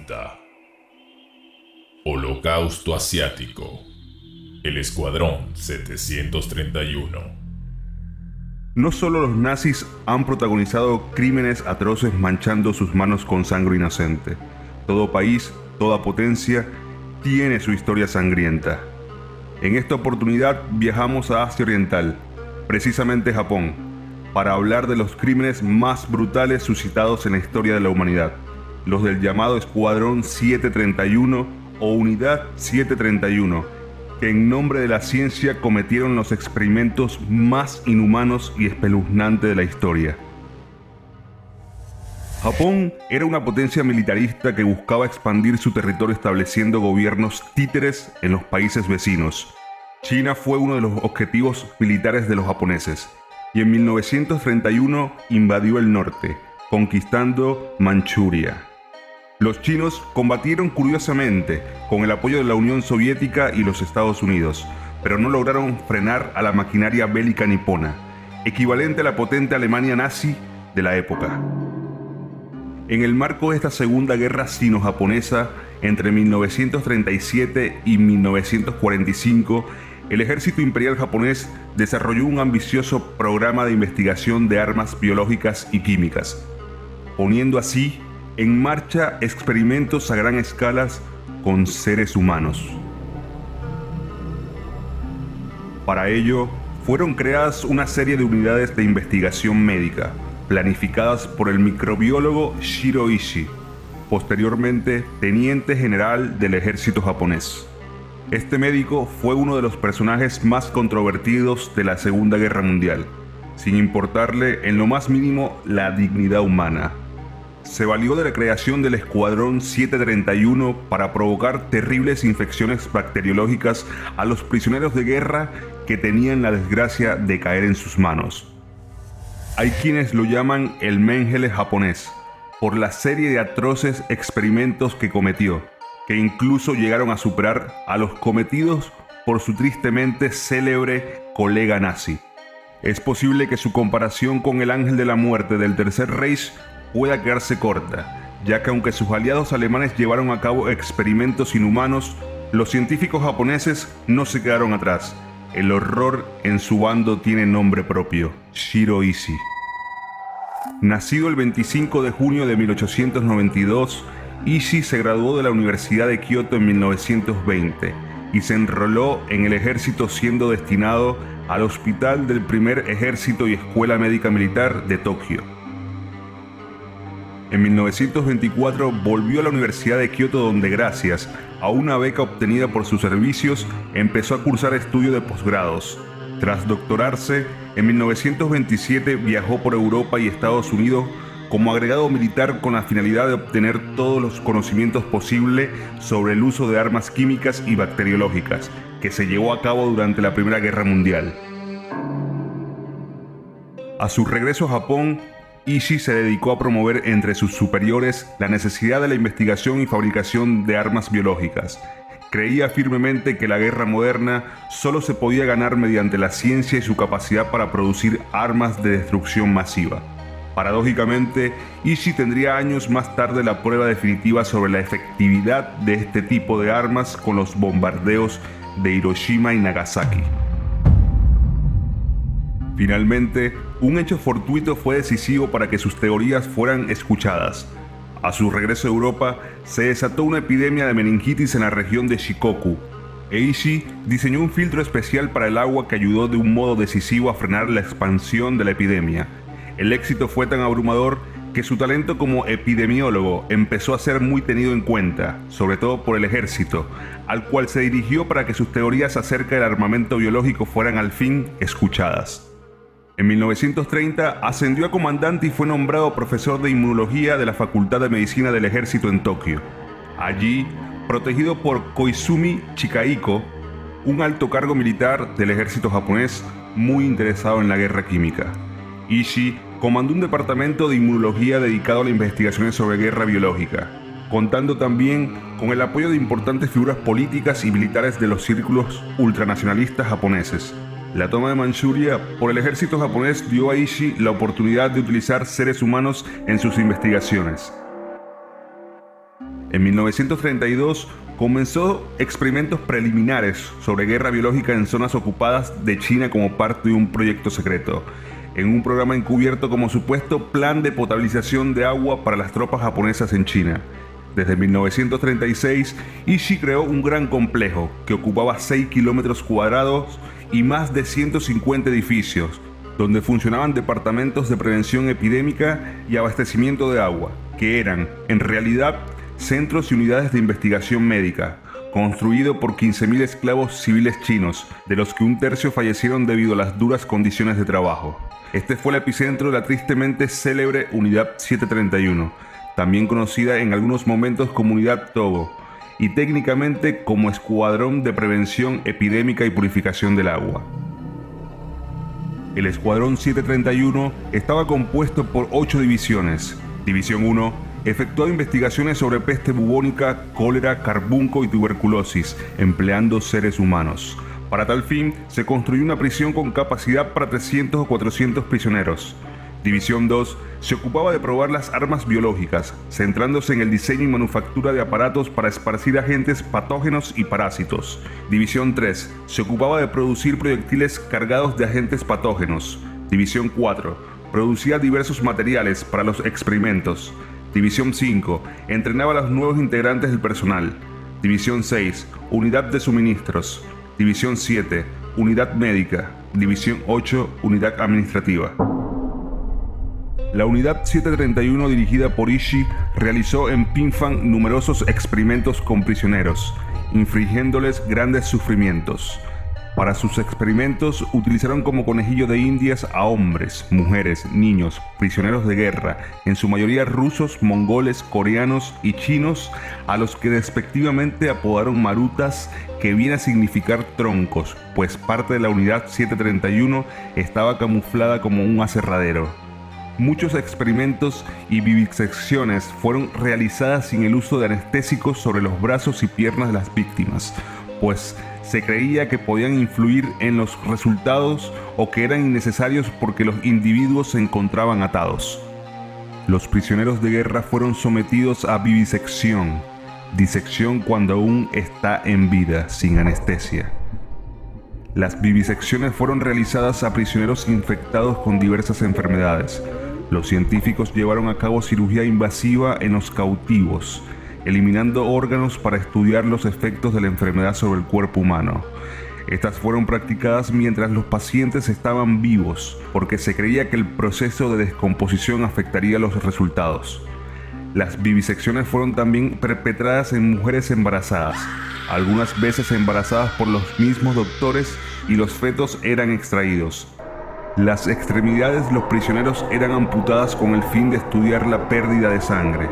presenta Holocausto Asiático, el Escuadrón 731. No solo los nazis han protagonizado crímenes atroces manchando sus manos con sangre inocente. Todo país, toda potencia, tiene su historia sangrienta. En esta oportunidad viajamos a Asia Oriental, precisamente Japón, para hablar de los crímenes más brutales suscitados en la historia de la humanidad, los del llamado Escuadrón 731 o Unidad 731, que en nombre de la ciencia cometieron los experimentos más inhumanos y espeluznantes de la historia. Japón era una potencia militarista que buscaba expandir su territorio estableciendo gobiernos títeres en los países vecinos. China fue uno de los objetivos militares de los japoneses y en 1931 invadió el norte, conquistando Manchuria. Los chinos combatieron curiosamente con el apoyo de la Unión Soviética y los Estados Unidos, pero no lograron frenar a la maquinaria bélica nipona, equivalente a la potente Alemania nazi de la época. En el marco de esta Segunda Guerra Sino-Japonesa, entre 1937 y 1945, el ejército imperial japonés desarrolló un ambicioso programa de investigación de armas biológicas y químicas, poniendo así en marcha experimentos a gran escala con seres humanos. Para ello, fueron creadas una serie de unidades de investigación médica, planificadas por el microbiólogo Shiro Ishii, posteriormente teniente general del ejército japonés. Este médico fue uno de los personajes más controvertidos de la Segunda Guerra Mundial, sin importarle en lo más mínimo la dignidad humana. Se valió de la creación del Escuadrón 731 para provocar terribles infecciones bacteriológicas a los prisioneros de guerra que tenían la desgracia de caer en sus manos. Hay quienes lo llaman el Mengele japonés, por la serie de atroces experimentos que cometió, que incluso llegaron a superar a los cometidos por su tristemente célebre colega nazi. Es posible que su comparación con el Ángel de la Muerte del Tercer Reich pueda quedarse corta, ya que aunque sus aliados alemanes llevaron a cabo experimentos inhumanos, los científicos japoneses no se quedaron atrás. El horror en su bando tiene nombre propio: Shiro Ishii. Nacido el 25 de junio de 1892, Ishii se graduó de la Universidad de Kioto en 1920 y se enroló en el ejército siendo destinado al Hospital del Primer Ejército y Escuela Médica Militar de Tokio. En 1924 volvió a la Universidad de Kioto donde gracias a una beca obtenida por sus servicios empezó a cursar estudios de posgrados. Tras doctorarse, en 1927 viajó por Europa y Estados Unidos como agregado militar con la finalidad de obtener todos los conocimientos posibles sobre el uso de armas químicas y bacteriológicas que se llevó a cabo durante la Primera Guerra Mundial. A su regreso a Japón, Ishii se dedicó a promover entre sus superiores la necesidad de la investigación y fabricación de armas biológicas. Creía firmemente que la guerra moderna solo se podía ganar mediante la ciencia y su capacidad para producir armas de destrucción masiva. Paradójicamente, Ishii tendría años más tarde la prueba definitiva sobre la efectividad de este tipo de armas con los bombardeos de Hiroshima y Nagasaki. Finalmente, un hecho fortuito fue decisivo para que sus teorías fueran escuchadas. A su regreso a Europa, se desató una epidemia de meningitis en la región de Shikoku, e Ishii diseñó un filtro especial para el agua que ayudó de un modo decisivo a frenar la expansión de la epidemia. El éxito fue tan abrumador que su talento como epidemiólogo empezó a ser muy tenido en cuenta, sobre todo por el ejército, al cual se dirigió para que sus teorías acerca del armamento biológico fueran al fin escuchadas. En 1930 ascendió a comandante y fue nombrado profesor de inmunología de la Facultad de Medicina del Ejército en Tokio. Allí, protegido por Koizumi Chikahiko, un alto cargo militar del ejército japonés muy interesado en la guerra química. Ishii comandó un departamento de inmunología dedicado a las investigaciones sobre guerra biológica, contando también con el apoyo de importantes figuras políticas y militares de los círculos ultranacionalistas japoneses. La toma de Manchuria por el ejército japonés dio a Ishii la oportunidad de utilizar seres humanos en sus investigaciones. En 1932 comenzó experimentos preliminares sobre guerra biológica en zonas ocupadas de China como parte de un proyecto secreto, en un programa encubierto como supuesto plan de potabilización de agua para las tropas japonesas en China. Desde 1936, Ishii creó un gran complejo que ocupaba 6 kilómetros cuadrados y más de 150 edificios, donde funcionaban departamentos de prevención epidémica y abastecimiento de agua, que eran, en realidad, centros y unidades de investigación médica, construido por 15.000 esclavos civiles chinos, de los que un tercio fallecieron debido a las duras condiciones de trabajo. Este fue el epicentro de la tristemente célebre Unidad 731, también conocida en algunos momentos como Unidad Togo, y técnicamente como Escuadrón de Prevención Epidémica y Purificación del Agua. El Escuadrón 731 estaba compuesto por 8 divisiones. División 1 efectuó investigaciones sobre peste bubónica, cólera, carbunco y tuberculosis, empleando seres humanos. Para tal fin, se construyó una prisión con capacidad para 300 o 400 prisioneros. División 2 se ocupaba de probar las armas biológicas, centrándose en el diseño y manufactura de aparatos para esparcir agentes patógenos y parásitos. División 3 se ocupaba de producir proyectiles cargados de agentes patógenos. División 4 producía diversos materiales para los experimentos. División 5 entrenaba a los nuevos integrantes del personal. División 6 unidad de suministros. División 7 unidad médica. División 8 unidad administrativa. La Unidad 731, dirigida por Ishii, realizó en Pingfang numerosos experimentos con prisioneros, infligiéndoles grandes sufrimientos. Para sus experimentos utilizaron como conejillo de indias a hombres, mujeres, niños, prisioneros de guerra, en su mayoría rusos, mongoles, coreanos y chinos, a los que despectivamente apodaron marutas, que viene a significar troncos, pues parte de la Unidad 731 estaba camuflada como un aserradero. Muchos experimentos y vivisecciones fueron realizadas sin el uso de anestésicos sobre los brazos y piernas de las víctimas, pues se creía que podían influir en los resultados o que eran innecesarios porque los individuos se encontraban atados. Los prisioneros de guerra fueron sometidos a vivisección, disección cuando aún está en vida, sin anestesia. Las vivisecciones fueron realizadas a prisioneros infectados con diversas enfermedades. Los científicos llevaron a cabo cirugía invasiva en los cautivos, eliminando órganos para estudiar los efectos de la enfermedad sobre el cuerpo humano. Estas fueron practicadas mientras los pacientes estaban vivos, porque se creía que el proceso de descomposición afectaría los resultados. Las vivisecciones fueron también perpetradas en mujeres embarazadas, algunas veces embarazadas por los mismos doctores, y los fetos eran extraídos. Las extremidades de los prisioneros eran amputadas con el fin de estudiar la pérdida de sangre.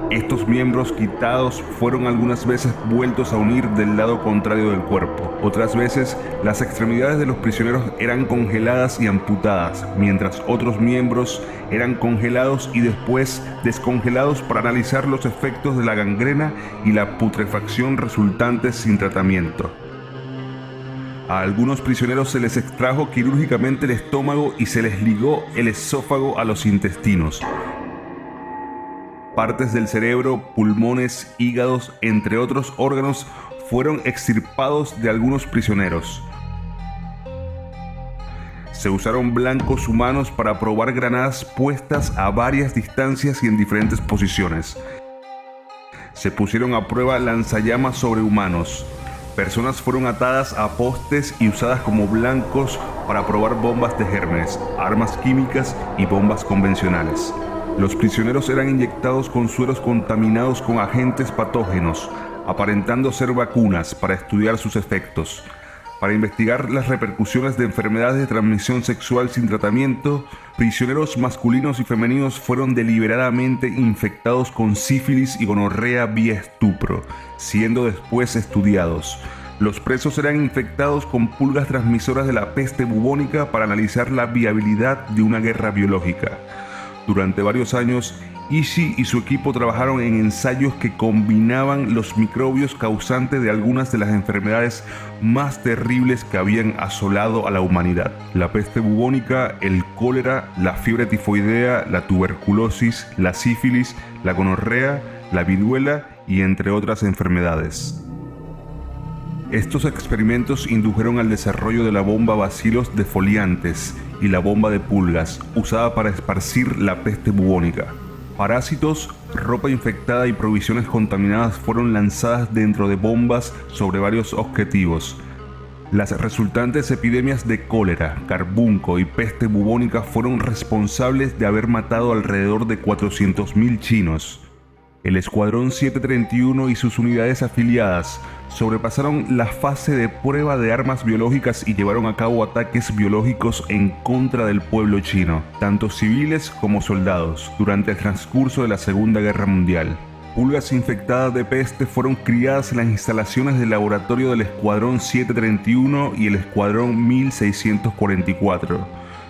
Estos miembros quitados fueron algunas veces vueltos a unir del lado contrario del cuerpo. Otras veces, las extremidades de los prisioneros eran congeladas y amputadas, mientras otros miembros eran congelados y después descongelados para analizar los efectos de la gangrena y la putrefacción resultantes sin tratamiento. A algunos prisioneros se les extrajo quirúrgicamente el estómago y se les ligó el esófago a los intestinos. Partes del cerebro, pulmones, hígados, entre otros órganos, fueron extirpados de algunos prisioneros. Se usaron blancos humanos para probar granadas puestas a varias distancias y en diferentes posiciones. Se pusieron a prueba lanzallamas sobre humanos. Personas fueron atadas a postes y usadas como blancos para probar bombas de gérmenes, armas químicas y bombas convencionales. Los prisioneros eran inyectados con sueros contaminados con agentes patógenos, aparentando ser vacunas para estudiar sus efectos. Para investigar las repercusiones de enfermedades de transmisión sexual sin tratamiento, prisioneros masculinos y femeninos fueron deliberadamente infectados con sífilis y gonorrea vía estupro, siendo después estudiados. Los presos eran infectados con pulgas transmisoras de la peste bubónica para analizar la viabilidad de una guerra biológica. Durante varios años, Ishii y su equipo trabajaron en ensayos que combinaban los microbios causantes de algunas de las enfermedades más terribles que habían asolado a la humanidad: la peste bubónica, el cólera, la fiebre tifoidea, la tuberculosis, la sífilis, la gonorrea, la viruela y entre otras enfermedades. Estos experimentos indujeron al desarrollo de la bomba bacilos defoliantes y la bomba de pulgas, usada para esparcir la peste bubónica. Parásitos, ropa infectada y provisiones contaminadas fueron lanzadas dentro de bombas sobre varios objetivos. Las resultantes epidemias de cólera, carbunco y peste bubónica fueron responsables de haber matado alrededor de 400.000 chinos. El Escuadrón 731 y sus unidades afiliadas sobrepasaron la fase de prueba de armas biológicas y llevaron a cabo ataques biológicos en contra del pueblo chino, tanto civiles como soldados, durante el transcurso de la Segunda Guerra Mundial. Pulgas infectadas de peste fueron criadas en las instalaciones del laboratorio del Escuadrón 731 y el Escuadrón 1644.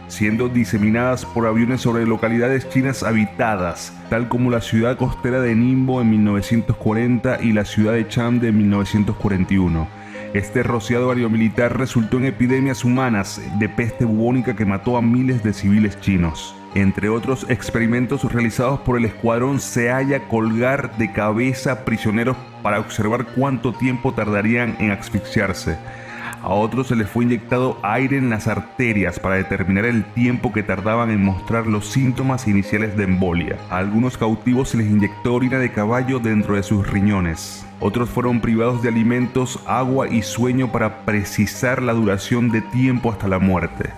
Siendo diseminadas por aviones sobre localidades chinas habitadas, tal como la ciudad costera de Ningbo en 1940 y la ciudad de Cham de 1941. Este rociado aeromilitar resultó en epidemias humanas de peste bubónica que mató a miles de civiles chinos. Entre otros experimentos realizados por el escuadrón se halla colgar de cabeza prisioneros para observar cuánto tiempo tardarían en asfixiarse. A otros se les fue inyectado aire en las arterias para determinar el tiempo que tardaban en mostrar los síntomas iniciales de embolia. A algunos cautivos se les inyectó orina de caballo dentro de sus riñones. Otros fueron privados de alimentos, agua y sueño para precisar la duración de tiempo hasta la muerte.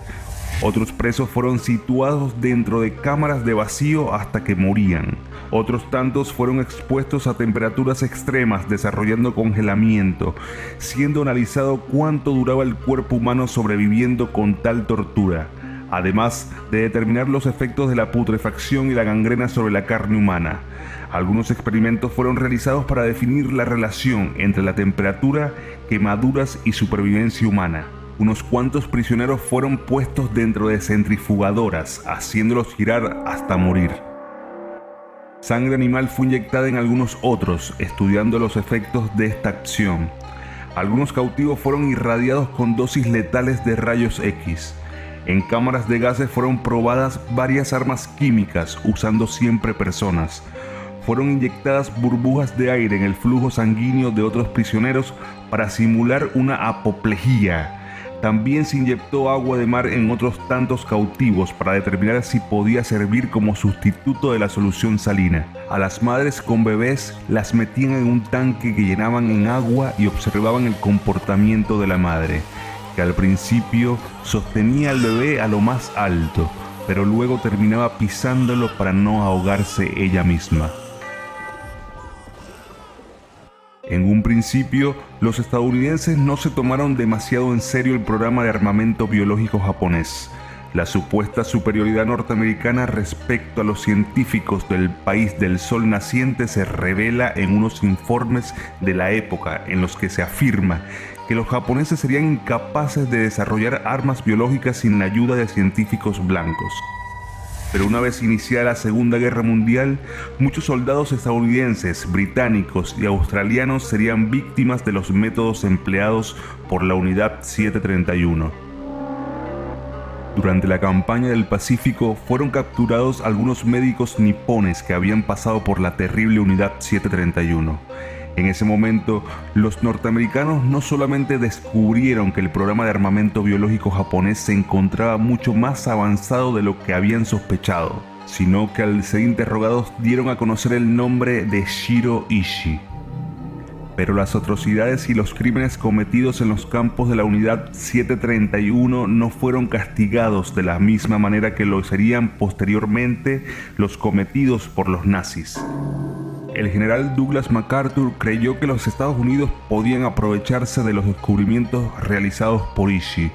Otros presos fueron situados dentro de cámaras de vacío hasta que morían. Otros tantos fueron expuestos a temperaturas extremas, desarrollando congelamiento, siendo analizado cuánto duraba el cuerpo humano sobreviviendo con tal tortura, además de determinar los efectos de la putrefacción y la gangrena sobre la carne humana. Algunos experimentos fueron realizados para definir la relación entre la temperatura, quemaduras y supervivencia humana. Unos cuantos prisioneros fueron puestos dentro de centrifugadoras, haciéndolos girar hasta morir. Sangre animal fue inyectada en algunos otros, estudiando los efectos de esta acción. Algunos cautivos fueron irradiados con dosis letales de rayos X. En cámaras de gases fueron probadas varias armas químicas, usando siempre personas. Fueron inyectadas burbujas de aire en el flujo sanguíneo de otros prisioneros para simular una apoplejía. También se inyectó agua de mar en otros tantos cautivos para determinar si podía servir como sustituto de la solución salina. A las madres con bebés las metían en un tanque que llenaban en agua y observaban el comportamiento de la madre, que al principio sostenía al bebé a lo más alto, pero luego terminaba pisándolo para no ahogarse ella misma. En un principio, los estadounidenses no se tomaron demasiado en serio el programa de armamento biológico japonés. La supuesta superioridad norteamericana respecto a los científicos del país del sol naciente se revela en unos informes de la época en los que se afirma que los japoneses serían incapaces de desarrollar armas biológicas sin la ayuda de científicos blancos. Pero una vez iniciada la Segunda Guerra Mundial, muchos soldados estadounidenses, británicos y australianos serían víctimas de los métodos empleados por la Unidad 731. Durante la campaña del Pacífico fueron capturados algunos médicos nipones que habían pasado por la terrible Unidad 731. En ese momento, los norteamericanos no solamente descubrieron que el programa de armamento biológico japonés se encontraba mucho más avanzado de lo que habían sospechado, sino que al ser interrogados dieron a conocer el nombre de Shiro Ishii. Pero las atrocidades y los crímenes cometidos en los campos de la Unidad 731 no fueron castigados de la misma manera que lo serían posteriormente los cometidos por los nazis. El general Douglas MacArthur creyó que los Estados Unidos podían aprovecharse de los descubrimientos realizados por Ishii.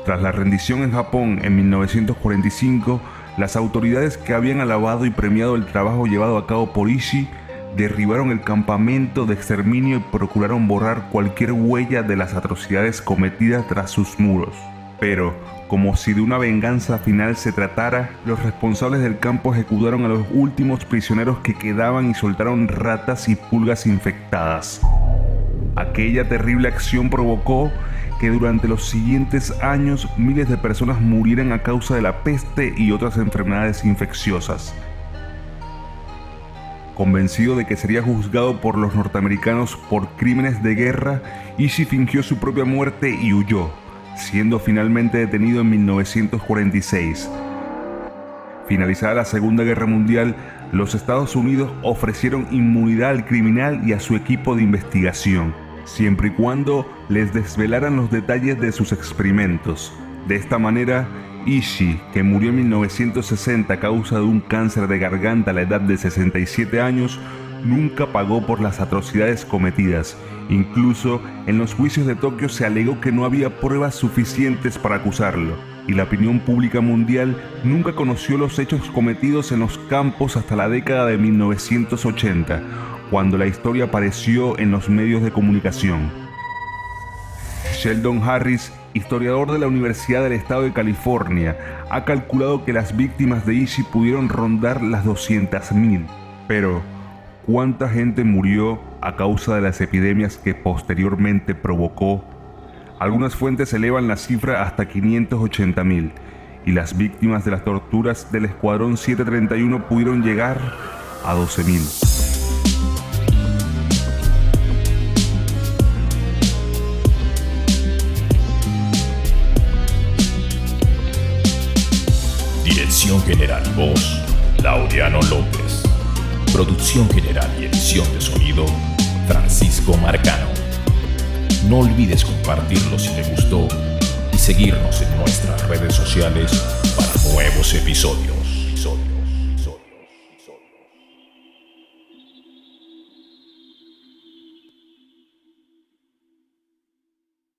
Tras la rendición en Japón en 1945, las autoridades que habían alabado y premiado el trabajo llevado a cabo por Ishii derribaron el campamento de exterminio y procuraron borrar cualquier huella de las atrocidades cometidas tras sus muros. Pero, como si de una venganza final se tratara, los responsables del campo ejecutaron a los últimos prisioneros que quedaban y soltaron ratas y pulgas infectadas. Aquella terrible acción provocó que durante los siguientes años miles de personas murieran a causa de la peste y otras enfermedades infecciosas. Convencido de que sería juzgado por los norteamericanos por crímenes de guerra, Ishii fingió su propia muerte y huyó, siendo finalmente detenido en 1946. Finalizada la Segunda Guerra Mundial, los Estados Unidos ofrecieron inmunidad al criminal y a su equipo de investigación, siempre y cuando les desvelaran los detalles de sus experimentos. De esta manera, Ishii, que murió en 1960 a causa de un cáncer de garganta a la edad de 67 años, nunca pagó por las atrocidades cometidas. Incluso en los juicios de Tokio se alegó que no había pruebas suficientes para acusarlo, y la opinión pública mundial nunca conoció los hechos cometidos en los campos hasta la década de 1980, cuando la historia apareció en los medios de comunicación. Sheldon Harris, historiador de la Universidad del Estado de California, ha calculado que las víctimas de Ishii pudieron rondar las 200.000. Pero, ¿cuánta gente murió a causa de las epidemias que posteriormente provocó? Algunas fuentes elevan la cifra hasta 580.000, y las víctimas de las torturas del Escuadrón 731 pudieron llegar a 12.000. Dirección general y voz, Laureano López. Producción general y edición de sonido, Francisco Marcano. No olvides compartirlo si te gustó y seguirnos en nuestras redes sociales para nuevos episodios.